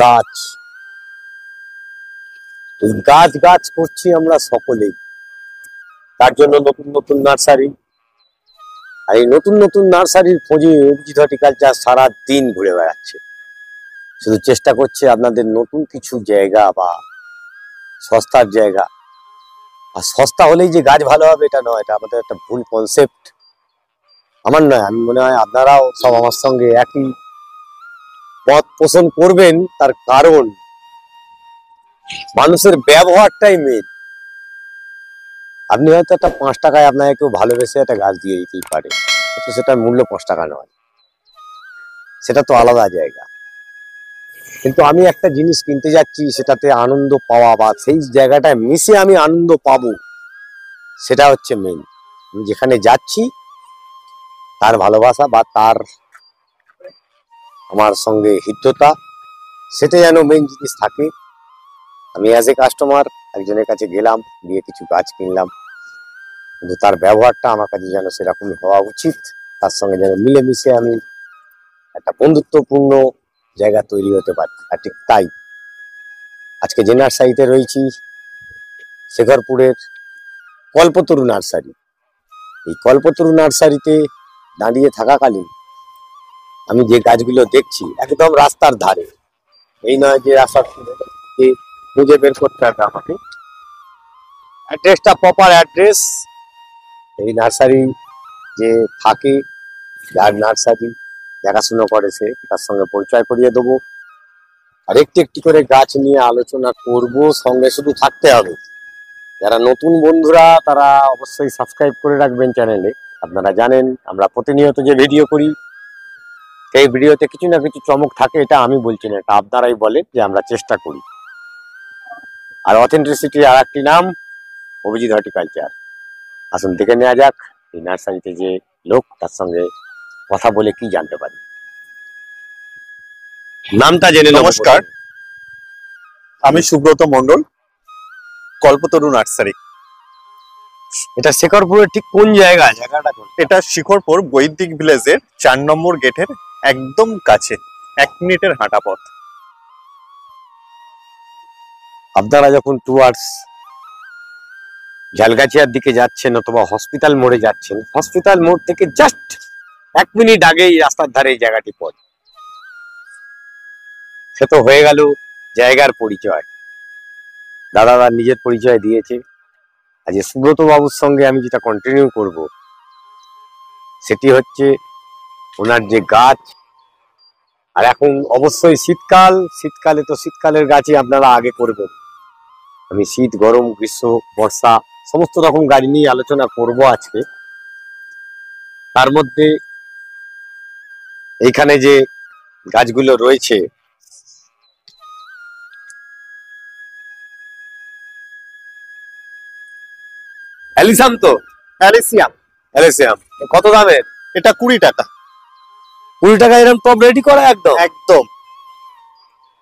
গাছ, গাছ গাছ করছি আমরা সকলেই। তার জন্য নতুন নতুন নার্সারি, আর এই নতুন নতুন নার্সারির খোঁজে অভিজিৎ হর্টিকালচার সারা দিন ঘুরে বেড়াচ্ছে। শুধু চেষ্টা করছে আপনাদের নতুন কিছু জায়গা বা সস্তার জায়গা। আর সস্তা হলেই যে গাছ ভালো হবে এটা নয়, এটা আমাদের একটা ভুল কনসেপ্ট। আমার নয়, আমি মনে হয় আপনারাও সব আমার সঙ্গে একই পথ পোষণ করবেন। তার কারণ মানুষের ব্যবহারটাই মেন। আপনি হয়তো একটা 5 টাকায় আপনাকে কেউ ভালোবেসে একটা গাছ দিয়ে দিতেই পারে, কিন্তু সেটার মূল্য 5 টাকা নয়, সেটা তো আলাদা জায়গা। কিন্তু আমি একটা জিনিস কিনতে যাচ্ছি, সেটাতে আনন্দ পাওয়া বা সেই জায়গাটায় মিশে আমি আনন্দ পাবো, সেটা হচ্ছে মেন। আমি যেখানে যাচ্ছি তার ভালোবাসা বা তার আমার সঙ্গে হৃদ্যতা, সেটা যেন মেন জিনিস থাকে। আমি অ্যাজ এ কাস্টমার একজনের কাছে গেলাম, গিয়ে কিছু গাছ কিনলাম, কিন্তু তার ব্যবহারটা আমার কাছে যেন সেরকমই হওয়া উচিত। তার সঙ্গে যেন মিলেমিশে আমি একটা বন্ধুত্বপূর্ণ জায়গা তৈরি হতে পারি। আর ঠিক তাই আজকে যে নার্সারিতে রয়েছি, শেখরপুরের কল্পতরু নার্সারি। এই কল্পতরু নার্সারিতে দাঁড়িয়ে থাকাকালীন আমি যে গাছগুলো দেখছি একদম রাস্তার ধারে, এই নয় যে রাস্তার খুঁজে বের করতে হবে আমাকে, অ্যাড্রেসটা প্রপার অ্যাড্রেস। এই নার্সারি যে থাকে, যার নার্সারি দেখাশুনো করে, সে তার সঙ্গে পরিচয় করিয়ে দেবো। আর একটি একটি করে গাছ নিয়ে আলোচনা করব, সঙ্গে শুধু থাকতে হবে। যারা নতুন বন্ধুরা তারা অবশ্যই সাবস্ক্রাইব করে রাখবেন চ্যানেলে। আপনারা জানেন আমরা প্রতিনিয়ত যে ভিডিও করি, এই ভিডিওতে কিছু না কিছু চমক থাকে। এটা আমি বলছি না, এটা আপনারাই বলেন যে আমরা চেষ্টা করি। আর অথেন্টিসিটির আর একটি নাম অভিজিৎ হর্টিকালচার। আসুন দেখে নেওয়া যাক এই নার্সারিতে যে লোক, তার সঙ্গে কথা বলে কি জানতে পারি। নামটা জেনে নেব। নমস্কার, আমি সুব্রত মন্ডল, কল্পতরু নার্সারি। এটা শেখরপুরের ঠিক কোন জায়গা? জায়গাটা কোন? এটা শিখরপুর বৈদিক ভিলেজের 4 নম্বর গেটের একদম কাছে, 1 মিনিটের হাঁটা পথ। আপনারা যখন টুয়ার্ডস ঝালগাছিয়ার দিকে যাচ্ছেন অথবা হসপিটাল মোড়ে যাচ্ছেন, হসপিটাল মোড় থেকে জাস্ট 1 মিনিট আগেই রাস্তার ধারে এই জায়গাটি পড়ে। সে তো হয়ে গেল জায়গার পরিচয়। দাদারা নিজের পরিচয় দিয়েছে। আজ সুব্রত বাবুর সঙ্গে আমি যেটা কন্টিনিউ করব, সেটি হচ্ছে ওনার যে গাছ। আর এখন অবশ্যই শীতকাল, শীতকালে তো শীতকালের গাছই আপনারা আগে করবেন। আমি শীত, গরম, গ্রীষ্ম, বর্ষা সমস্ত রকম গাছ নিয়ে আলোচনা করব আজকে। তার মধ্যে এইখানে যে গাছগুলো রয়েছে, অ্যালিসাম তো অ্যালিসিয়াম। অ্যালিসিয়াম কত দামের? এটা 20 টাকা। 20 টাকা এরকম টব রেডি করা? একদম একদম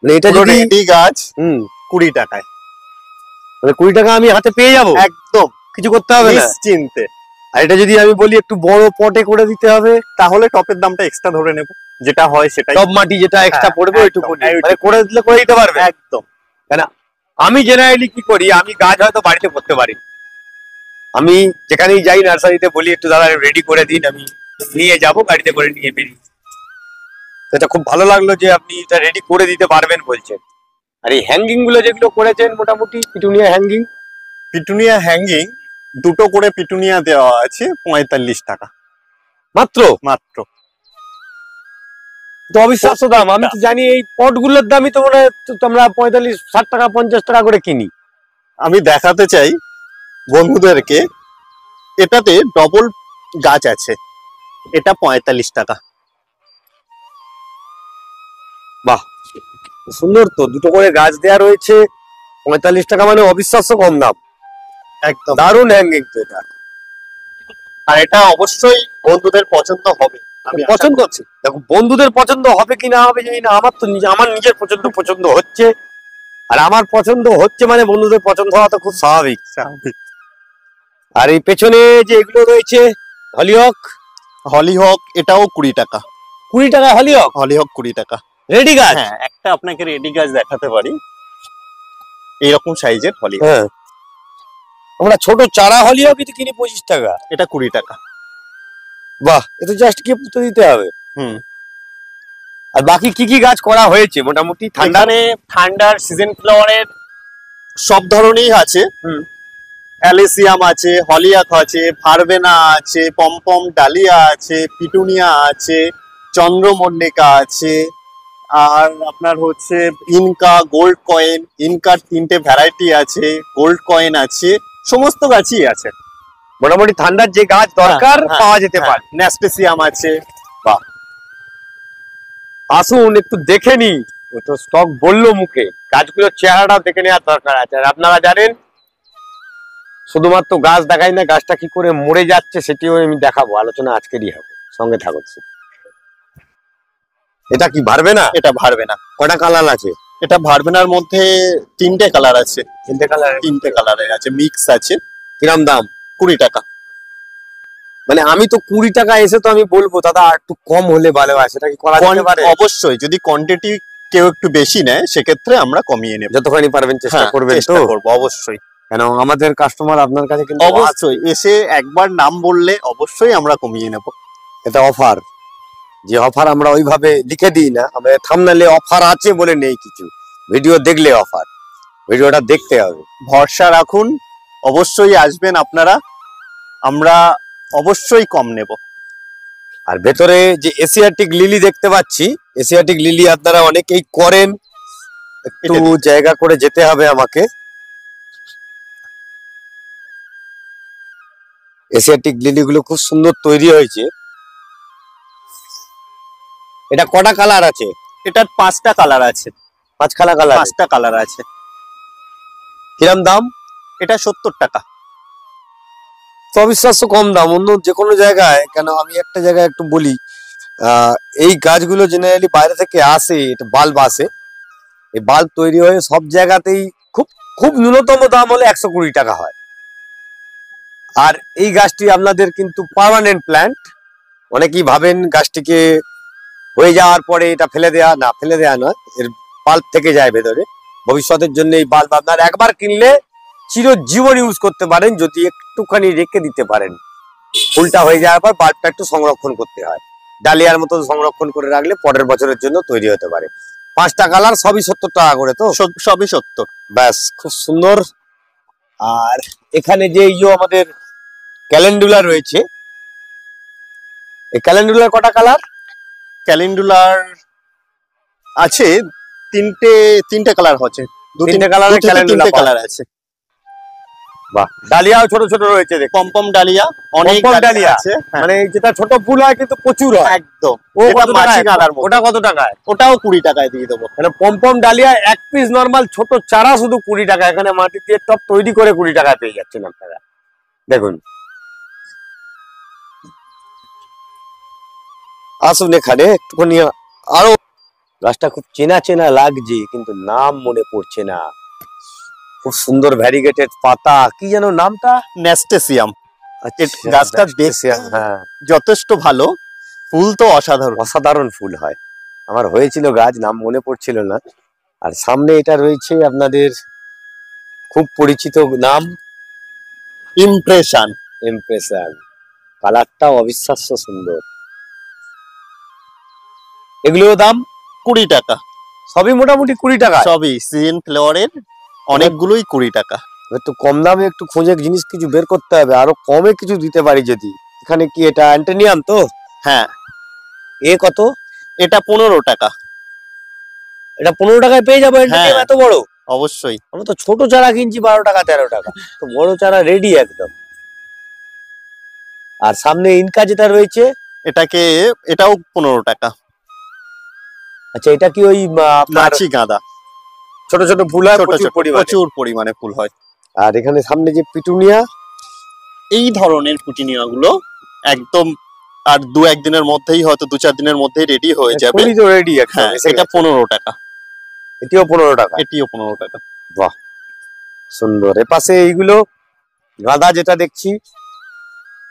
মানে এটা যদি রেডি গাছ 20 টাকায়, মানে 20 টাকা আমি হাতে পেয়ে যাব, একদম কিছু করতে হবে না, নিশ্চিন্তে। আর এটা যদি আমি বলি একটু বড় পটে করে দিতে হবে, তাহলে টপের দামটা এক্সট্রা ধরে নেব, যেটা হয় সেটাই। টব মাটি যেটা এক্সট্রা পড়বে ওইটুকু মানে করে দিলে করে দিতে পারবে। একদম। কেন আমি জেনারেলি কি করি, আমি গাছ হয়তো বাড়িতে করতে পারি, আমি যেখানেই যাই নার্সারিতে বলি একটু দাদা রেডি করে দিন, আমি নিয়ে যাব, গাড়িতে করে নিয়ে বেরিয়ে। এটা খুব ভালো লাগলো যে আপনি এটা রেডি করে দিতে পারবেন বলছেন। আর এই হ্যাঙ্গিং গুলো যেগুলো করেছেন, মোটামুটি পিটুনিয়া হ্যাঙ্গিং, পিটুনিয়া হ্যাঙ্গিং 2টো করে পিটুনিয়া দেওয়া আছে 45 টাকা মাত্র। মাত্র তো অবিশ্বাস্য দাম। আমি তো জানি এই পটগুলোর দামই তো মনে হয় আমরা 45, 60 টাকা, 50 টাকা করে কিনি। আমি দেখাতে চাই বন্ধুদেরকে, এটাতে ডবল গাছ আছে, এটা 45 টাকা। বাহ, সুন্দর তো, 2টো করে গাছ দেয়া রয়েছে, 45 টাকা, মানে অবিশ্বাস্য কম দাম। একদম দারুণ হ্যাঙ্গিং তো এটা। আর এটা অবশ্যই বন্ধুদের পছন্দ হবে। আমি পছন্দ হচ্ছে, দেখো বন্ধুদের পছন্দ হবে কি না হবে জানি না, আমার তো আমার নিজের পছন্দ হচ্ছে। আর আমার পছন্দ হচ্ছে মানে বন্ধুদের পছন্দ হওয়া তো খুব স্বাভাবিক। আর এই পেছনে যে এগুলো রয়েছে হলিহক হলিহক এটাও 20 টাকা। 20 টাকা হলিহক? হলিহক 20 টাকা। রেডি গাছ? হ্যাঁ, একটা আপনাকে রেডি গাছ দেখাতে পারি, এইরকম সাইজের হলিহক। হ্যাঁ, আমরা ছোট চারা হলিহক কিন্তু কিনি 25 টাকা। এটা 20 টাকা। বাহ, এটা জাস্ট কি পুঁতে দিতে হবে। হুম। আর বাকি কি কি গাছ করা হয়েছে মোটামুটি? এখানে ঠান্ডার সিজন ফ্লাওয়ারের সব ধরনেরই আছে। অ্যালেসিয়াম আছে, হলিয়াক আছে, ভারবেনা আছে, পমপম ডালিয়া আছে, পিটুনিয়া আছে, চন্দ্রমল্লিকা আছে, আর আপনার হচ্ছে ইনকা, গোল্ড কয়েন। ইনকার 3টে ভ্যারাইটি আছে, গোল্ড কয়েন আছে, সমস্ত গাছই আছে। মোটামুটি ঠান্ডার যে গাছ দরকার পাওয়া যেতে পারে। ন্যাসপেসিয়াম আছে। বাহ, আসুন একটু দেখে নি। ও তো স্টক বললো মুখে, গাছগুলোর চেহারাটাও দেখে নেওয়ার দরকার আছে। আর আপনারা জানেন শুধুমাত্র গাছ দেখাই না, গাছটা কি করে মরে যাচ্ছে সেটিও আমি দেখাবো। আলোচনা আজকেরই হবে, সঙ্গে থাকুন। এটা কি ভারবেনা? এটা ভারবেনা। কটা কালার আছে? এটা ভারবেনার মধ্যে 3টে কালার আছে। 3টে কালার? 3টে কালারের আছে, মিক্স আছে। কিরম দাম? 20 টাকা। মানে আমি তো 20 টাকা এসে তো আমি বলবো দাদা একটু কম হলে ভালো হয়, সেটা কি করা যেতে পারে? অবশ্যই, যদি কোয়ান্টিটি কেউ একটু বেশি নেয় সেক্ষেত্রে আমরা কমিয়ে নেব। যতখানি পারবেন চেষ্টা করবেন। চেষ্টা করব অবশ্যই, কেন আমাদের কাস্টমার আপনার কাছে কিন্তু অবশ্যই এসে একবার নাম বললে অবশ্যই আমরা কমিয়ে নেব। এটা অফার, যে অফার আমরা ওইভাবে লিখে দিই না, আমরা থাম্বনেলে অফার আছে বলে নেই কিছু, ভিডিও দেখলে অফার, ভিডিওটা দেখতে হবে। ভরসা রাখুন, অবশ্যই আসবেন আপনারা, আমরা অবশ্যই কম নেব। আর ভেতরে যে এশিয়াটিক লিলি দেখতে পাচ্ছি, এশিয়াটিক লিলি আপনারা অনেকেই করেন, একটু জায়গা করে যেতে হবে আমাকে। এশিয়াটিক লিলি গুলো খুব সুন্দর তৈরি হয়েছে। এটা কটা কালার আছে? এটার 5টা কালার আছে। 5খানা কালার? 5টা কালার আছে। কিরম দাম? এটা 70 টাকা। তো অবিশ্বাস্য কম দাম অন্য যে কোনো জায়গায়। কেন আমি একটা জায়গায় একটু বলি, এই গাছগুলো জেনারেলি বাইরে থেকে আসে, এটা বাল্ব আসে, এই বাল্ব তৈরি হয়ে সব জায়গাতেই খুব খুব ন্যূনতম দাম হলে 120 টাকা হয়। আর এই গাছটি আপনাদের কিন্তু পার্মানেন্ট প্ল্যান্ট। অনেকেই ভাবেন গাছটিকে হয়ে যাওয়ার পরে এটা ফেলে দেয়া, না ফেলে দেয়া নয়, এর বাল্ব থেকে যায় ভেতরে ভবিষ্যতের জন্য। এই বাল্ব আপনার একবার কিনলে চিরজীবন ইউজ করতে পারেন যদি একটুখানি রেখে দিতে পারেন। ফুলটা হয়ে যাওয়ার পর বাল্বটা একটু সংরক্ষণ করতে হয়, ডালিয়ার মতো সংরক্ষণ করে রাখলে পরের বছরের জন্য তৈরি হতে পারে। 5টা কালার, সবই 70 টাকা করে? তো সবই 70। ব্যাস, খুব সুন্দর। আর এখানে যে আমাদের ক্যালেন্ডুলা রয়েছে, এই ক্যালেন্ডুলার কটা কালার? ক্যালেন্ডুলার আছে 3টে কালার আছে। 3টে কালারের ক্যালেন্ডুলা কালার আছে। বাহ, ডালিয়াও ছোট ছোট রয়েছে। পমপম ডালিয়া অনেক ডালিয়া আছে, মানে যেটা ছোট ফুল হয় কিন্তু প্রচুর হয় একদম। ওটা কত টাকায়? ওটাও 20 টাকায় দিয়ে দেবো। মানে পমপম ডালিয়া 1 পিস নরমাল ছোট চারা শুধু 20 টাকা। এখানে মাটি দিয়ে টপ তৈরি করে 20 টাকায় পেয়ে যাচ্ছেন আপনারা। দেখুন, আসুন এখানে একটুখানি। আরো গাছটা খুব চেনা চেনা লাগছে কিন্তু নাম মনে পড়ছে না। খুব সুন্দর ভ্যারিগেটেড পাতা, কি যেন নামটা? ন্যাস্টেসিয়াম। আচ্ছা, গাছটা দেখতে হ্যাঁ যথেষ্ট ভালো, ফুল তো অসাধারণ। অসাধারণ ফুল হয়। আমার হয়েছিল গাছ, নাম মনে পড়ছিল না। আর সামনে এটা রয়েছে আপনাদের খুব পরিচিত নাম, ইমপ্রেশন। ইমপ্রেশন। কালারটাও অবিশ্বাস্য সুন্দর। এগুলো দাম 20 টাকা। সবই মোটামুটি 20 টাকা? সবই সিজন ফ্লাওয়ারের, অনেকগুলোই 20 টাকা। একটু কম দামে একটু খুঁজে জিনিস কিছু বের করতে হবে, আরো কমে কিছু দিতে পারি যদি। এখানে কি এটা অ্যান্টেনিয়াম তো? হ্যাঁ। এ কত? এটা 15 টাকা। এটা 15 টাকায় পেয়ে যাবো অ্যান্টেনিয়াম? এত বড়? অবশ্যই। আমরা তো ছোট চারা কিনছি 12 টাকা 13 টাকা, তো বড় চারা রেডি একদম। আর সামনে ইনকা যেটা রয়েছে, এটাও 15 টাকা। আচ্ছা, এটা কি ওই নাচি গাঁদা? ছোট ছোট ফুল হয়, প্রচুর পরিমাণে ফুল হয়। আর এখানে সামনে যে পিটুনিয়া, এই ধরনের পিটুনিয়া গুলো একদম আর 2-1 দিনের মধ্যেই, হয়তো 2-4 দিনের মধ্যেই রেডি হয়ে যাবে। রেডি একদম। এটা 15 টাকা। এটিও 15 টাকা? এটিও 15 টাকা। বাহ, সুন্দর। এপাশে এইগুলো গাঁদা যেটা দেখছি,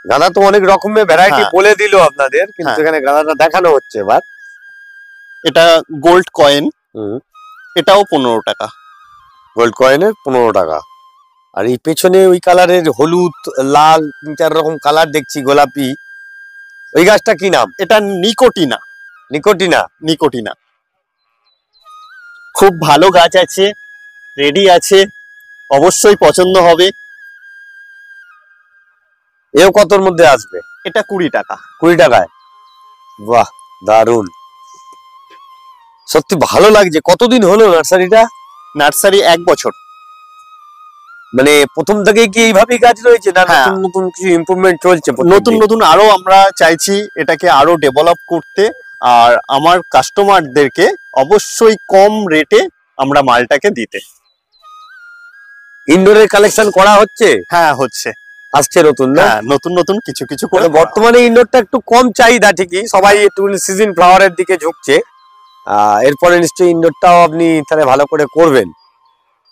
গাঁদা তো অনেক রকমের ভ্যারাইটি হ্যাঁ। বলে দিল আপনাদের, কিন্তু হ্যাঁ। এখানে গাঁদাটা দেখানো হচ্ছে এবার। এটা গোল্ড কয়েন, এটাও 15 টাকা। গোল্ড কয়েনের 15 টাকা। আর এই পেছনে ওই কালারের হলুদ লাল 3-4 রকম কালার দেখছি, গোলাপি, ওই গাছটা কি নাম? এটা নিকোটিনা। নিকোটিনা। নিকোটিনা খুব ভালো গাছ আছে, রেডি আছে, অবশ্যই পছন্দ হবে। এও কতর মধ্যে আসবে? এটা 20 টাকা। 20 টাকায়? বাহ, দারুণ, সত্যি ভালো লাগছে। কতদিন হলো নার্সারিটা? নার্সারি 1 বছর। মানে প্রথম থেকেই কি এইভাবেই গাছ রয়েছে, না হ্যাঁ। নতুন নতুন কিছু ইমপ্রুভমেন্ট চলছে? নতুন নতুন আরো আমরা চাইছি এটাকে আরো ডেভেলপ করতে, আর আমার কাস্টমারদেরকে অবশ্যই কম রেটে আমরা মালটাকে দিতে। ইনডোরের কালেকশন করা হচ্ছে? হ্যাঁ, হচ্ছে, আসছে নতুন, না? হ্যাঁ, নতুন নতুন কিছু কিছু করে। বর্তমানে ইনডোরটা একটু কম চাহিদা ঠিকই, সবাই একটু সিজন ফ্লাওয়ারের দিকে ঝুঁকছে। এরপরে নিশ্চয়ই ইনডোরটাও আপনি তাহলে ভালো করে করবেন।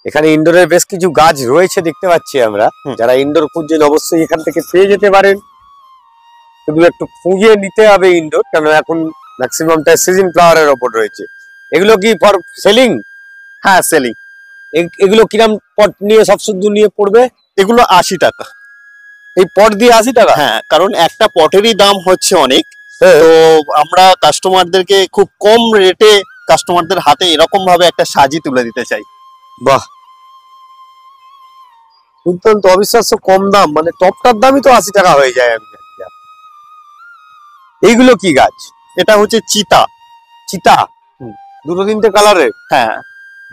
এখানে ইনডোরের বেশ কিছু গাছ রয়েছে দেখতে পাচ্ছি আমরা। যারা ইনডোর খুঁজছেন অবশ্যই এখান থেকে পেয়ে যেতে পারেন, শুধু একটু খুঁজে নিতে হবে ইনডোর, কারণ এখন ম্যাক্সিমামটা সিজন ফ্লাওয়ারের ওপর রয়েছে। এগুলো কি ফর সেলিং? হ্যাঁ, সেলিং। এগুলো কিরাম পট নিয়ে সব শুদ্ধ নিয়ে পড়বে? এগুলো 80 টাকা। এই পট দিয়ে 80 টাকা? হ্যাঁ, কারণ একটা পটেরই দাম হচ্ছে অনেক, তো আমরা কাস্টমারদেরকে খুব কম রেটে কাস্টমারদের হাতে এরকম ভাবে একটা সাজি তুলে দিতে চাই। বাহ, দুর্দান্ত, অবিশ্বাস্য কম দাম। মানে টপটার দামই তো 80 টাকা হয়ে যায়। এইগুলো কি গাছ? এটা হচ্ছে চিতা। চিতা? দুটো তিনটে কালারের? হ্যাঁ,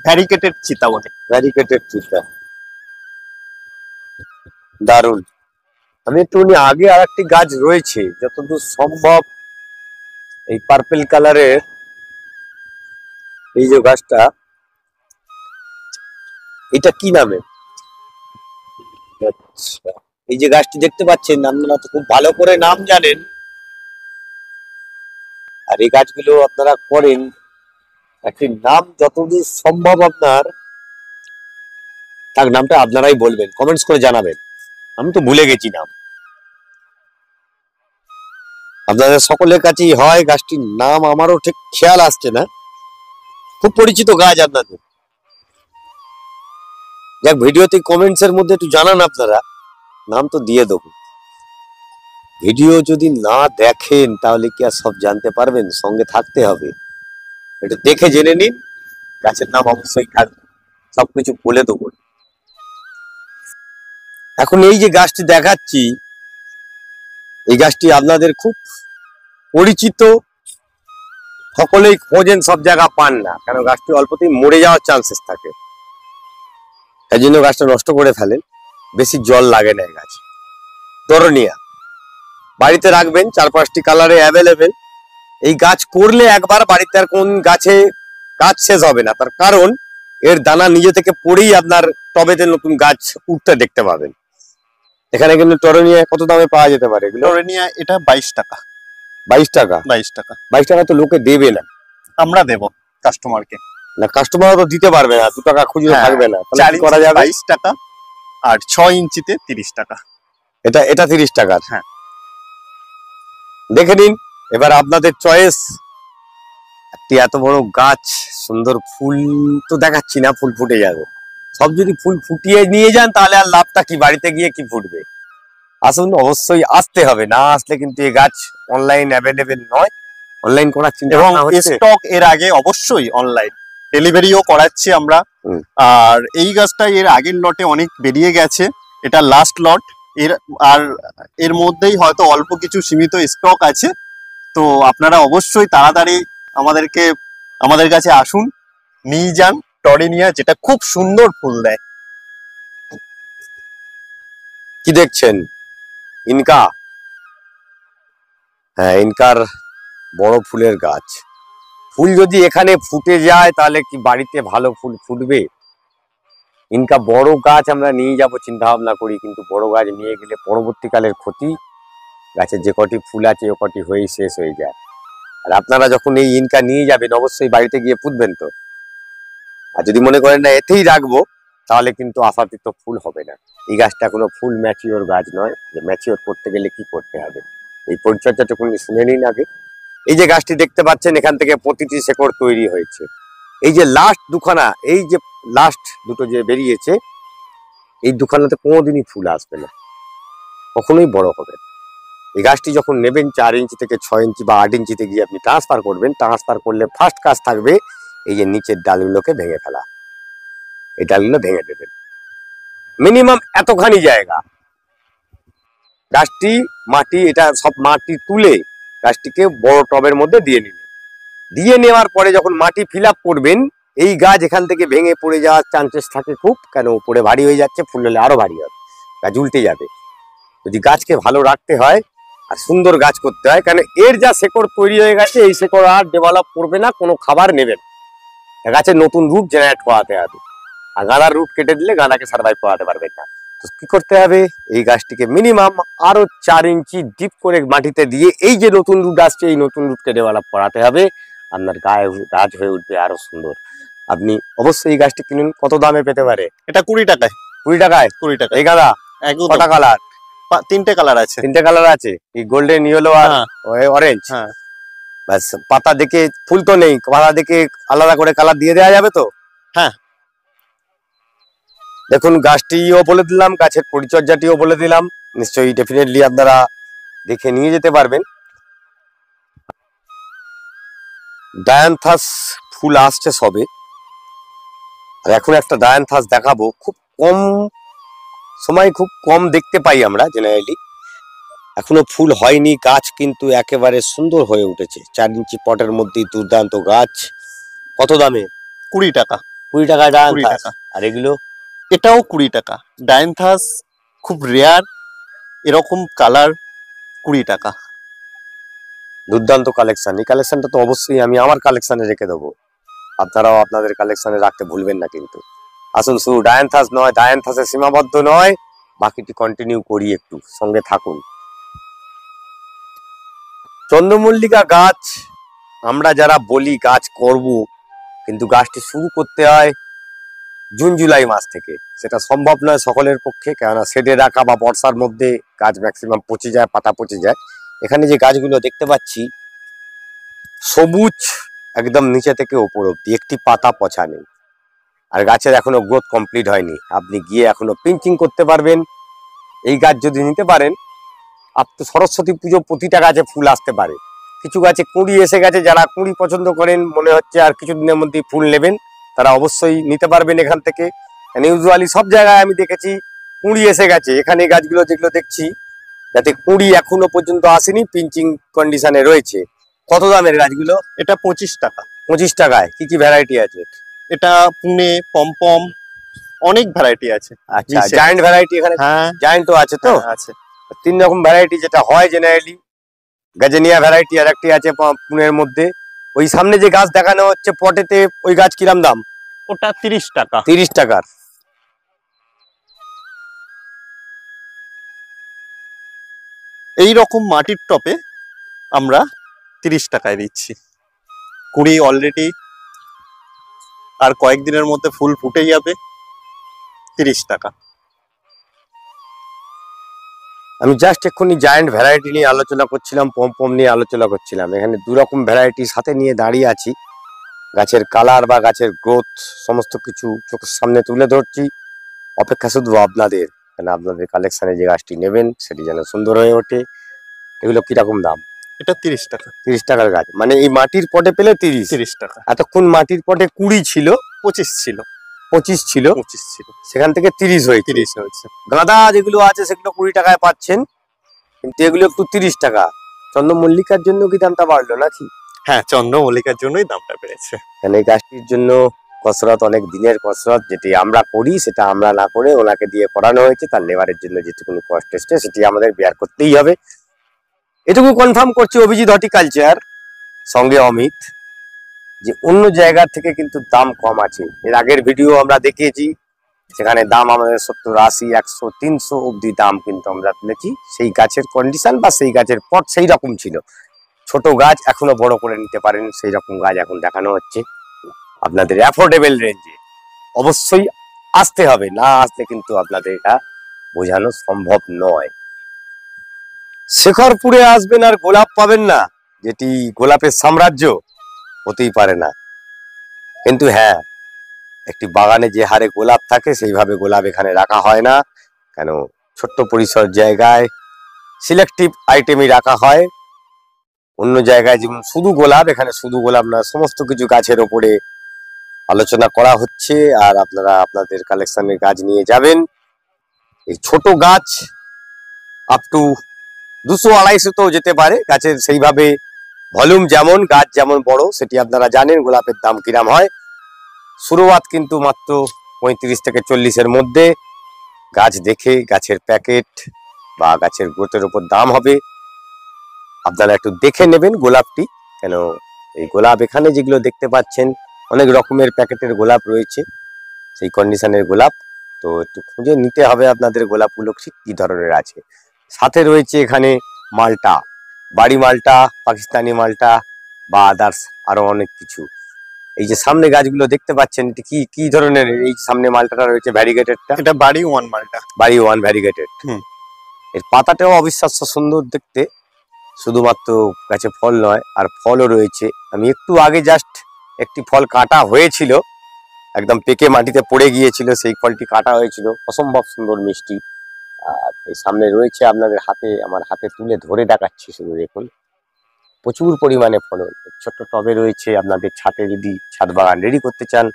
ভ্যারিকেটেড চিতা বলে। ভ্যারিকেটেড চিতা, দারুণ। আমি একটু আগে আর একটি গাছ রয়েছে যতদূর সম্ভব, এই পার্পল কালারের, এই যে গাছটা, এটা কি নামে? আচ্ছা, এই যে গাছটি দেখতে পাচ্ছেন, আপনারা তো খুব ভালো করে নাম জানেন, আর এই গাছগুলো আপনারা করেন। একটি নাম যতদূর সম্ভব আপনার, তার নামটা আপনারাই বলবেন, কমেন্টস করে জানাবেন। আমি তো ভুলে গেছি নাম। আপনাদের সকলের কাছেই হয় গাছটির নাম, আমারও ঠিক খেয়াল আসছে না। খুব পরিচিত গাছ আপনাদের। যাক, ভিডিওতে কমেন্টস এর মধ্যে একটু জানান আপনারা, নাম তো দিয়ে দেবো। ভিডিও যদি না দেখেন তাহলে কি আর সব জানতে পারবেন? সঙ্গে থাকতে হবে, একটু দেখে জেনে নিন। গাছের নাম অবশ্যই থাকবে, সবকিছু বলে দেবো। এখন এই যে গাছটি দেখাচ্ছি, এই গাছটি আপনাদের খুব পরিচিত, সকলেই খোঁজেন, সব জায়গা পান না, কারণ গাছটি অল্পতেই মরে যাওয়ার চান্সেস থাকে। তাই জন্য গাছটা নষ্ট করে ফেলেন, বেশি জল লাগে না। এই গাছ টরনিয়া, বাড়িতে রাখবেন, 4-5টি কালারে অ্যাভেলেবেল। এই গাছ করলে একবার বাড়িতে আর কোন গাছে গাছ শেষ হবে না, তার কারণ এর দানা নিজে থেকে পড়েই আপনার টবেতে নতুন গাছ উঠতে দেখতে পাবেন। এখানে কিন্তু টরনিয়া কত দামে পাওয়া যেতে পারে এগুলো? টরেনিয়া এটা 22 টাকা। 22 টাকা? 22 টাকা। 22 টাকা তো লোকে দেবে না। আমরা দেব কাস্টমারকে। না, কাস্টমার তো দিতে পারবে না, 2 টাকা খুচরো থাকবে না, তাহলে কি করা যাবে? 22 টাকা, আর 6 ইঞ্চিতে 30 টাকা। এটা 30 টাকার? হ্যাঁ, দেখে নিন এবার আপনাদের চয়েস। একটি এত বড় গাছ, সুন্দর ফুল তো দেখাচ্ছি না, ফুল ফুটে যাবে। সব যদি ফুল ফুটিয়ে নিয়ে যান তাহলে আর লাভটা কি? বাড়িতে গিয়ে কি ফুটবে? আসুন, অবশ্যই আসতে হবে, না আসলে কিন্তু এই গাছ অনলাইন অ্যাভেলেবেল নয়। অনলাইন করার চিন্তা এবং ভাবনা হচ্ছে। স্টক এর আগে অবশ্যই অনলাইন ডেলিভারিও করাচ্ছি আমরা। আর এই গাছটা এর আগের লটে অনেক বেরিয়ে গেছে, এটা লাস্ট লট। আর এর মধ্যেই হয়তো অল্প কিছু সীমিত স্টক আছে, তো আপনারা অবশ্যই তাড়াতাড়ি আমাদের কাছে আসুন, নিয়ে যান টরেনিয়া, যেটা খুব সুন্দর ফুল দেয়। কি দেখছেন? ইনকা? হ্যাঁ, ইনকার বড় ফুলের গাছ। ফুল যদি এখানে ফুটে যায় তাহলে কি বাড়িতে ভালো ফুল ফুটবে? ইনকা বড় গাছ আমরা নিয়ে যাব চিন্তা ভাবনা করি, কিন্তু বড় গাছ নিয়ে গেলে পরবর্তীকালের ক্ষতি। গাছের যে কটি ফুল আছে ও কটি হয়েই শেষ হয়ে যায়। আর আপনারা যখন এই ইনকা নিয়ে যাবেন অবশ্যই বাড়িতে গিয়ে পুঁতবেন তো। আর যদি মনে করেন না এতেই রাখবো, তাহলে কিন্তু আশাতীত ফুল হবে না। এই গাছটা কোনো ফুল ম্যাচিওর গাছ নয়, যে ম্যাচিওর করতে গেলে কি করতে হবে এই পরিচর্যাটুকু শুনে নিন আগে। এই যে গাছটি দেখতে পাচ্ছেন, এখান থেকে প্রতিটি শেকড় তৈরি হয়েছে। এই যে লাস্ট দুখানা, এই যে লাস্ট দুটো যে বেরিয়েছে, এই দুখানাতে কোনোদিনই ফুল আসবে না, কখনোই বড় হবে না। এই গাছটি যখন নেবেন 4 ইঞ্চি থেকে 6 ইঞ্চি বা 8 ইঞ্চিতে গিয়ে আপনি ট্রান্সফার করবেন। ট্রান্সফার করলে ফার্স্ট কাজ থাকবে এই যে নিচের ডালগুলোকে ভেঙে ফেলা। এই ডালগুলো ভেঙে দেবেন। মিনিমাম এতখানি জায়গা, গাছটি মাটি, এটা সব মাটি তুলে গাছটিকে বড় টবের মধ্যে দিয়ে নিলেন। দিয়ে নেওয়ার পরে যখন মাটি ফিল আপ করবেন, এই গাছ এখান থেকে ভেঙে পড়ে যাওয়ার চান্সেস থাকে খুব, কেন উপরে ভারী হয়ে যাচ্ছে, ফুল হলে আরো ভারী হবে, গাছ উল্টে যাবে। যদি গাছকে ভালো রাখতে হয় আর সুন্দর গাছ করতে হয়, কারণ এর যা শেকড় তৈরি হয়ে গেছে, এই শেকড় আর ডেভেলপ করবে না, কোনো খাবার নেবে না। গাছের নতুন রুট জেনারেট করাতে হবে। আর গাঁদার রুট কেটে দিলে গাঁদাকে সার্ভাইভ করাতে পারবে না। তো কি করতে হবে, এই গাছটিকে মিনিমাম আরো 4 ইঞ্চি ডিপ করে মাটিতে দিয়ে এই যে নতুন রুট আসছে, এই নতুন রুটকে ডেভেলপ করাতে হবে। আপনার গাছ হয়ে উঠবে আরো সুন্দর। আপনি অবশ্যই এই গাছটি কিনুন। কত দামে পেতে পারে? এটা 20 টাকায়। 20 টাকায়? 20 টাকা। এই গাঁদা একদম। কটা কালার? 3টে কালার আছে। 3টে কালার আছে, এই গোল্ডেন, ইয়েলো আর অরেঞ্জ। হ্যাঁ, ব্যাস। পাতা দেখে, ফুল তো নেই, পাতা দেখে আলাদা করে কালার দিয়ে দেওয়া যাবে তো? হ্যাঁ। দেখুন, গাছটিও বলে দিলাম, গাছের পরিচর্যাটিও বলে দিলাম। নিশ্চয়ই ডেফিনেটলি আপনারা দেখে নিয়ে যেতে পারবেন। ডায়ান্থাস ফুল আসছে সবে, আর এখন একটা ডায়ান্থাস দেখাবো। খুব কম সময়, খুব কম দেখতে পাই আমরা জেনারেলি। এখনো ফুল হয়নি, গাছ কিন্তু একেবারে সুন্দর হয়ে উঠেছে। 4 ইঞ্চি পটের মধ্যে দুর্দান্ত গাছ। কত দামে? 20 টাকা। 20 টাকায় 20 ডায়ান্থাস। টাকা। আর এগুলো? এটাও 20 টাকা। ডায়ান্থাস খুব রেয়ার, এরকম কালার 20 টাকা। দুর্দান্ত কালেকশন। এই কালেকশনটা তো অবশ্যই আমি আমার কালেকশনে রেখে দেবো, আপনারাও আপনাদের কালেকশনে রাখতে ভুলবেন না কিন্তু। আসুন, শুধু ডায়ান্থাস নয়, ডায়ান্থাসে সীমাবদ্ধ নয়, বাকিটি কন্টিনিউ করি, একটু সঙ্গে থাকুন। চন্দ্রমল্লিকা গাছ আমরা যারা বলি গাছ করব, কিন্তু গাছটি শুরু করতে হয় জুন জুলাই মাস থেকে। সেটা সম্ভব নয় সকলের পক্ষে, কেননা শেডে রাখা বা বর্ষার মধ্যে গাছ ম্যাক্সিমাম পচে যায়, পাতা পচে যায়। এখানে যে গাছগুলো দেখতে পাচ্ছি সবুজ একদম নিচে থেকে ওপর অব্দি, একটি পাতা পচা নেই। আর গাছের এখনো গ্রোথ কমপ্লিট হয়নি, আপনি গিয়ে এখনো পিঞ্চিং করতে পারবেন। এই গাছ যদি নিতে পারেন, আপনি সরস্বতী পুজো প্রতিটা গাছে ফুল আসতে পারে। কিছু গাছে কুঁড়ি এসে গেছে, যারা কুঁড়ি পছন্দ করেন, মনে হচ্ছে আর কিছুদিনের মধ্যেই ফুল নেবেন, তারা অবশ্যই নিতে পারবেন এখান থেকে। ইউজুয়ালি সব জায়গায় আমি দেখেছি কুঁড়ি এসে গেছে। এখানে গাছগুলো যেগুলো দেখছি, যাতে কুঁড়ি এখনো পর্যন্ত আসেনি, পিঞ্চিং কন্ডিশনে রয়েছে। কত দামের গাছগুলো? এটা 25 টাকা। 25 টাকায়। কি কি ভ্যারাইটি আছে? এটা পুনে, পমপম, অনেক ভ্যারাইটি আছে। আচ্ছা, জায়ান্ট ভ্যারাইটি এখানে? হ্যাঁ, জায়ান্টও আছে তো? আছে। 3 রকম ভ্যারাইটি যেটা হয় জেনারেলি। গাজেনিয়া ভ্যারাইটি আর একটি আছে পুনের মধ্যে। ওই সামনে যে গাছ দেখানো হচ্ছে পটেতে, ওই গাছ কিরাম দাম? ওটা 30 টাকা। 30 টাকার। এই রকম মাটির টপে আমরা 30 টাকায় দিচ্ছি। কুড়ি অলরেডি, আর কয়েকদিনের মধ্যে ফুল ফুটে যাবে। 30 টাকা। আমি জাস্ট এক্ষুনি জায়ান্ট ভ্যারাইটি নিয়ে আলোচনা করছিলাম, পম নিয়ে আলোচনা করছিলাম। এখানে 2 রকম ভ্যারাইটি সাথে নিয়ে দাঁড়িয়ে আছি। গাছের কালার বা গাছের গ্রোথ সমস্ত কিছু চোখের সামনে তুলে ধরছি। অপেক্ষা শুধু আপনাদের, কেন আপনাদের কালেকশনে যে গাছটি নেবেন সেটি যেন সুন্দর হয়ে ওঠে। এগুলো কিরকম দাম? এটা 30 টাকা। 30 টাকার গাছ, মানে এই মাটির পটে পেলে 30 টাকা। এতক্ষণ মাটির পটে 20 ছিল, 25 ছিল, 25 ছিল, সেখান থেকে 30 হয়েছে। 30 হয়েছে। গাঁদা যেগুলো আছে সেগুলো 20 টাকায় পাচ্ছেন, কিন্তু এগুলো একটু 30 টাকা। চন্দ্রমল্লিকার জন্য কি দামটা বাড়লো নাকি? হ্যাঁ, চন্দ্রমল্লিকার জন্যই দামটা বেড়েছে। কারণ এই গাছটির জন্য কসরত, অনেক দিনের কসরত, যেটি আমরা করি সেটা আমরা না করে ওনাকে দিয়ে করানো হয়েছে। তার লেবারের জন্য যেটুকুনি কষ্ট এসছে সেটি আমাদের বেয়ার করতেই হবে। এটুকু কনফার্ম করছি অভিজিৎ হর্টিকালচার সঙ্গে অমিত, যে অন্য জায়গা থেকে কিন্তু দাম কম আছে। এর আগের ভিডিও আমরা দেখিয়েছি, সেখানে দাম আমাদের 70, 80, 100, 300 অব্দি দাম কিন্তু আমরা তুলেছি। সেই গাছের কন্ডিশন বা সেই গাছের পট সেই রকম ছিল। ছোট গাছ এখনো বড় করে নিতে পারেন, সেই রকম গাছ এখন দেখানো হচ্ছে আপনাদের অ্যাফোর্ডেবল রেঞ্জে। অবশ্যই আসতে হবে, না আসলে কিন্তু আপনাদের এটা বোঝানো সম্ভব নয়। শেখরপুরে আসবেন আর গোলাপ পাবেন না, যেটি গোলাপের সাম্রাজ্য, হতেই পারে না। কিন্তু হ্যাঁ, একটি বাগানে যে হারে গোলাপ থাকে সেইভাবে গোলাপ এখানে রাখা হয় না। কেন, ছোট্ট পরিসর জায়গায় সিলেক্টিভ আইটেমই রাখা হয়। অন্য জায়গায় যেমন শুধু গোলাপ, এখানে শুধু গোলাপ না, সমস্ত কিছু গাছের ওপরে আলোচনা করা হচ্ছে, আর আপনারা আপনাদের কালেকশনের গাছ নিয়ে যাবেন। এই ছোট গাছ আপ টু 200-250 যেতে পারে গাছের, সেইভাবে ভলিউম যেমন, গাছ যেমন বড়, সেটি আপনারা জানেন গোলাপের দাম কিরাম হয়। শুরুয়াত কিন্তু মাত্র 35 থেকে 40-এর মধ্যে। গাছ দেখে গাছের প্যাকেট বা গাছের গ্রোথের উপর দাম হবে, আপনারা একটু দেখে নেবেন গোলাপটি। কেন, এই গোলাপ এখানে যেগুলো দেখতে পাচ্ছেন অনেক রকমের প্যাকেটের গোলাপ রয়েছে, সেই কন্ডিশনের গোলাপ, তো একটু খুঁজে নিতে হবে আপনাদের গোলাপগুলো ঠিক কি ধরনের আছে। সাথে রয়েছে এখানে মালটা, বাড়ি মালটা, পাকিস্তানি মালটা বা আদার্স আরো অনেক কিছু। এই যে সামনে গাছগুলো দেখতে পাচ্ছেন, এটা কি কি ধরনের? এই সামনে মালটাটা রয়েছে ভ্যারিগেটেডটা, এটা বাড়ি ওয়ান মালটা। বাড়ি ওয়ান ভ্যারিগেটেড। হুম। এর পাতাটাও অবিশ্বাস্য সুন্দর দেখতে, শুধুমাত্র গাছে ফল নয় আর ফলও রয়েছে। আমি একটু আগে জাস্ট একটি ফল কাটা হয়েছিল, একদম পেকে মাটিতে পড়ে গিয়েছিল, সেই ফলটি কাটা হয়েছিল, অসম্ভব সুন্দর মিষ্টি। আর এই সামনে রয়েছে আপনাদের হাতে, আমার হাতে তুলে ধরে দেখাচ্ছি, শুধু দেখুন প্রচুর পরিমাণে ফলন। ছোট্ট টবে রয়েছে, আপনাদের ছাদে যদি ছাদ বাগান রেডি করতে চান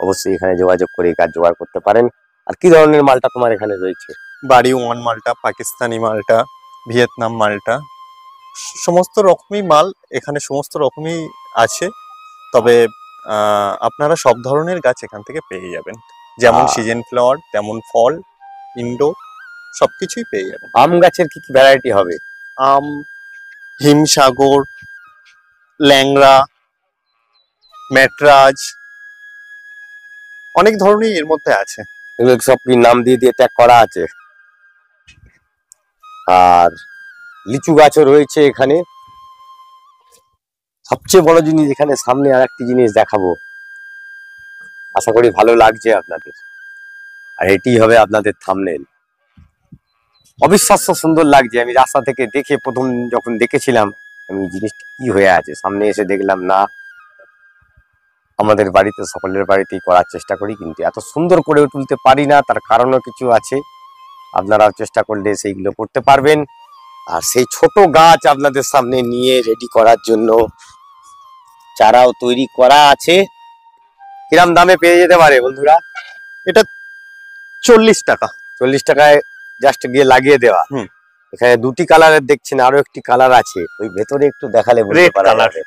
অবশ্যই এখানে যোগাযোগ করে এই গাছ জোগাড় করতে পারেন। আর কি ধরনের মালটা তোমার এখানে রয়েছে? বাড়ি ওয়ান মালটা, পাকিস্তানি মালটা, ভিয়েতনাম মালটা, সমস্ত রকমই মাল এখানে, সমস্ত রকমই আছে। তবে আপনারা সব ধরনের গাছ এখান থেকে পেয়ে যাবেন, যেমন সিজন ফ্লাওয়ার তেমন ফল, ইনডোর সবকিছুই পেয়ে যাবেন। আম গাছের কি কি ভ্যারাইটি হবে? আম, হিমসাগর, ল্যাংড়া, ম্যাটরাজ, অনেক ধরনের এর মধ্যে আছে। এগুলো সব কি নাম দিয়ে দিয়ে ট্যাগ করা আছে? আর লিচু গাছও রয়েছে এখানে। সবচেয়ে বড় জিনিস, এখানে সামনে আর একটি জিনিস দেখাবো, আশা করি ভালো লাগছে আপনাদের, আর এটি হবে আপনাদের থাম্বনেল। অবিশ্বাস্য সুন্দর লাগছে। আমি রাস্তা থেকে দেখে প্রথম যখন দেখেছিলাম, আমি জিনিসটা কি হয়ে আছে, সামনে এসে দেখলাম না, আমাদের বাড়িতে সকলের বাড়িতেই করার চেষ্টা করি, কিন্তু এত সুন্দর করে তুলতে পারি না, তার কারণও কিছু আছে। আপনারাও চেষ্টা করলে সেইগুলো করতে পারবেন। আর সেই ছোট গাছ আপনাদের সামনে নিয়ে রেডি করার জন্য চারাও তৈরি করা আছে। কিরাম দামে পেয়ে যেতে পারে বন্ধুরা? এটা 40 টাকা। 40 টাকায় জাস্ট গিয়ে লাগিয়ে দেওয়া। এখানে দুটি কালারের দেখছেন, আরো একটি কালার আছে, ওই ভেতরে একটু দেখালে বুঝতে রেড পারা কালার। যাবে।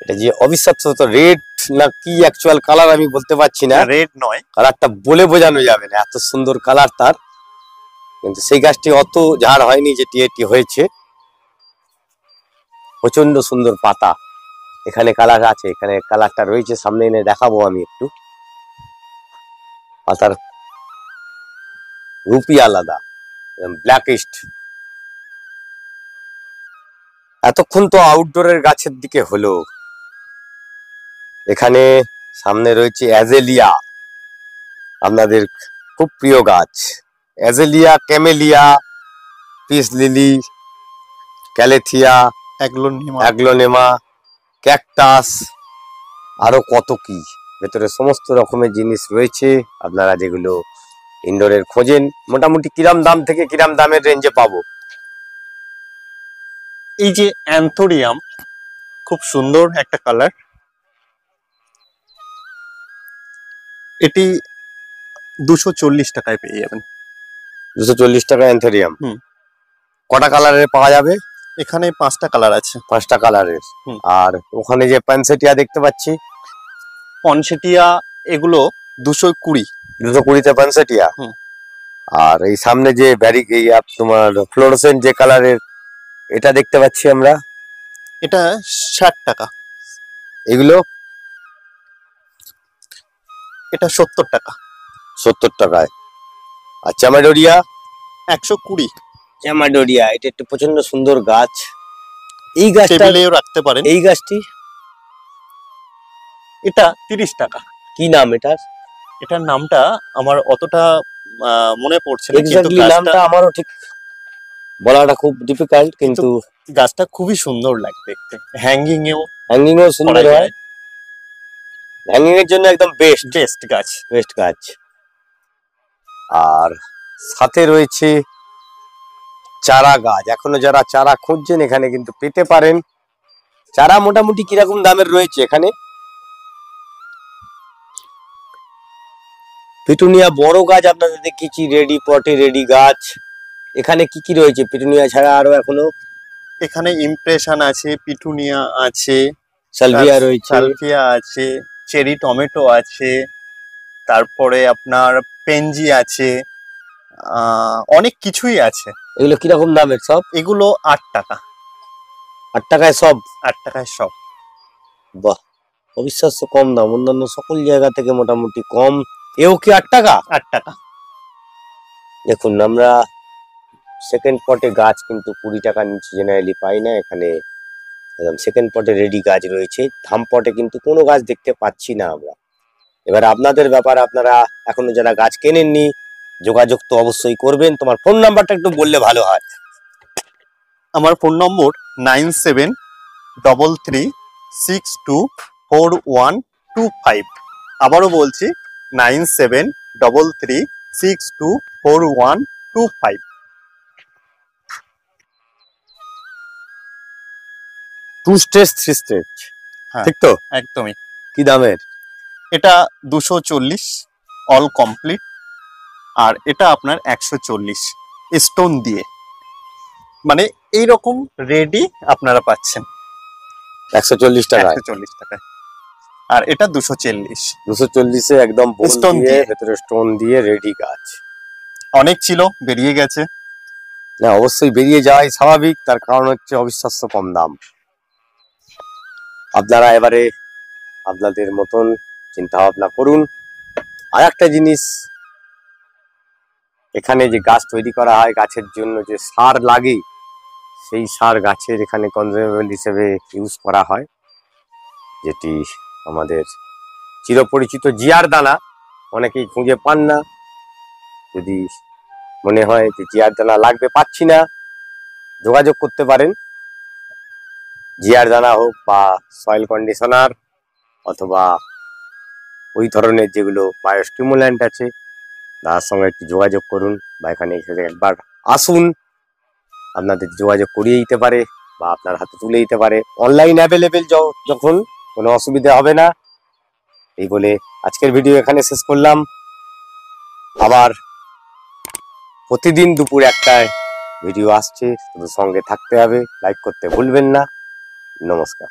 এটা যে অবিশ্বাস্য, তো রেড না কি অ্যাকচুয়াল কালার আমি বলতে পারছি না, রেড নয়, কালারটা বলে বোঝানো যাবে না, এত সুন্দর কালার তার। কিন্তু সেই গাছটি অত ঝাড় হয়নি যেটি এটি হয়েছে। প্রচন্ড সুন্দর পাতা, এখানে কালার আছে, এখানে কালারটা রয়েছে, সামনে এনে দেখাবো আমি একটু। পাতার রূপই আলাদা, ব্ল্যাকিস্ট। এতক্ষণ তো আউটডোরের গাছের দিকে হলো, এখানে সামনে রয়েছে অ্যাজেলিয়া, আপনাদের খুব প্রিয় গাছ। Azalea, camellia, peace lily, calathea, aglaonema, cactus, আরো কত কি, ভেতরে সমস্ত রকমের জিনিস রয়েছে। আপনারা যেগুলো ইনডোরের খোঁজেন, মোটামুটি কিরাম দাম থেকে কিরাম দামের রেঞ্জে পাবো? এই যে অ্যান্থোরিয়াম, খুব সুন্দর একটা কালার, এটি 240 টাকায় পেয়ে যাবেন। 240 টাকা অ্যান্থোরিয়াম। কটা কালারের পাওয়া যাবে? এখানে 5টা কালার আছে। 5টা কালারের। আর ওখানে যে পয়েনসেটিয়া দেখতে পাচ্ছি, পনসেটিয়া, এগুলো 220। 220-তে পয়েনসেটিয়া। আর এই সামনে যে তোমার ফ্লোরোসেন্ট যে কালারের, এটা দেখতে পাচ্ছি আমরা, এটা 60 টাকা। এগুলো? এটা 70 টাকা। 70 টাকায়। আর চ্যামাডোরিয়া? 120। চ্যামাডোরিয়া, এটা একটু প্রচন্ড সুন্দর গাছ। এই গাছটা টেবিলেও রাখতে পারেন। এই গাছটি? এটা 30 টাকা। কি নাম এটার? এটার নামটা আমার অতটা মনে পড়ছে না, কিন্তু এক্স্যাক্টলি নামটা আমারও ঠিক বলাটা খুব ডিফিকাল্ট, কিন্তু গাছটা খুবই সুন্দর লাগে দেখতে, হ্যাঙ্গিং এও সুন্দর হয়। হ্যাঙ্গিং এর জন্য একদম বেস্ট গাছ। আর সাথে রয়েছে চারা গাছ। এখনো যারা চারা খুঁজছেন এখানে কিন্তু পেতে পারেন। চারা মোটামুটি কিরকম দামের রয়েছে এখানে? পিটুনিয়া বড় গাছ আপনাদের দেখেছি, রেডি পটে রেডি গাছ। এখানে কি কি রয়েছে পিটুনিয়া ছাড়া আরো? এখনো এখানে ইমপ্রেশন আছে, পিটুনিয়া আছে, সালভিয়া রয়েছে, সালভিয়া আছে, চেরি টমেটো আছে, তারপরে আপনার পেনজি আছে, অনেক কিছুই আছে। এগুলো কিরকম দামের সব? এগুলো 8 টাকা। 8 টাকায় সব? 8 টাকায় সব। বাহ, অবিশ্বাস্য কম দাম। অন্যান্য সকল জায়গা থেকে মোটামুটি কম। এও কি 8 টাকা? 8 টাকা। দেখুন, আমরা সেকেন্ড পটে গাছ কিন্তু 20 টাকার নিচে জেনারেলি পাই না। এখানে একদম সেকেন্ড পটে রেডি গাছ রয়েছে। থাম পটে কিন্তু কোনো গাছ দেখতে পাচ্ছি না আমরা। এবার আপনাদের ব্যাপার, আপনারা এখনো যারা গাছ কেনেননি যোগাযোগ তো অবশ্যই করবেন। তোমার ফোন নাম্বারটা একটু বললে ভালো হয়। আমার ফোন নম্বর 9733624125। আবারও বলছি 9733624125। 2 স্টেজ 3 স্টেজ, ঠিক তো? একদমই। কি দামের? এটা 240 অল কমপ্লিট, আর এটা আপনার 140 স্টোন দিয়ে, মানে এইরকম রেডি আপনারা পাচ্ছেন 140 টাকা। 140 টাকায়। আর এটা 240। 240 এ একদম স্টোন দিয়ে, ভেতরে স্টোন দিয়ে রেডি গাছ। অনেক ছিল, বেরিয়ে গেছে। না, অবশ্যই বেরিয়ে যাওয়াই স্বাভাবিক, তার কারণ হচ্ছে অবিশ্বাস্য কম দাম। আপনারা এবারে আপনাদের মতন চিন্তা ভাবনা করুন। আর একটা জিনিস, এখানে যে গাছ তৈরি করা হয়, গাছের জন্য যে সার লাগে, সেই সার গাছের এখানে কনজিউমেবল হিসেবে ইউজ করা হয়, যেটি আমাদের চিরপরিচিত জিয়ার দানা। অনেকেই খুঁজে পান না। যদি মনে হয় যে জিয়ার দানা লাগবে, পাচ্ছি না, যোগাযোগ করতে পারেন। জিয়ার দানা হোক বা সয়েল কন্ডিশনার, অথবা ওই ধরনের যেগুলো বায়োস্টিমুল্যান্ট আছে, তার সঙ্গে একটু যোগাযোগ করুন, বা এখানে এসে একবার আসুন। আপনাদের যোগাযোগ করিয়ে দিতে পারে বা আপনার হাতে তুলে দিতে পারে। অনলাইন অ্যাভেলেবেল যখন, কোনো অসুবিধা হবে না। এই বলে আজকের ভিডিও এখানে শেষ করলাম। আবার প্রতিদিন দুপুর 1টায় ভিডিও আসছে, শুধু সঙ্গে থাকতে হবে। লাইক করতে ভুলবেন না। নমস্কার।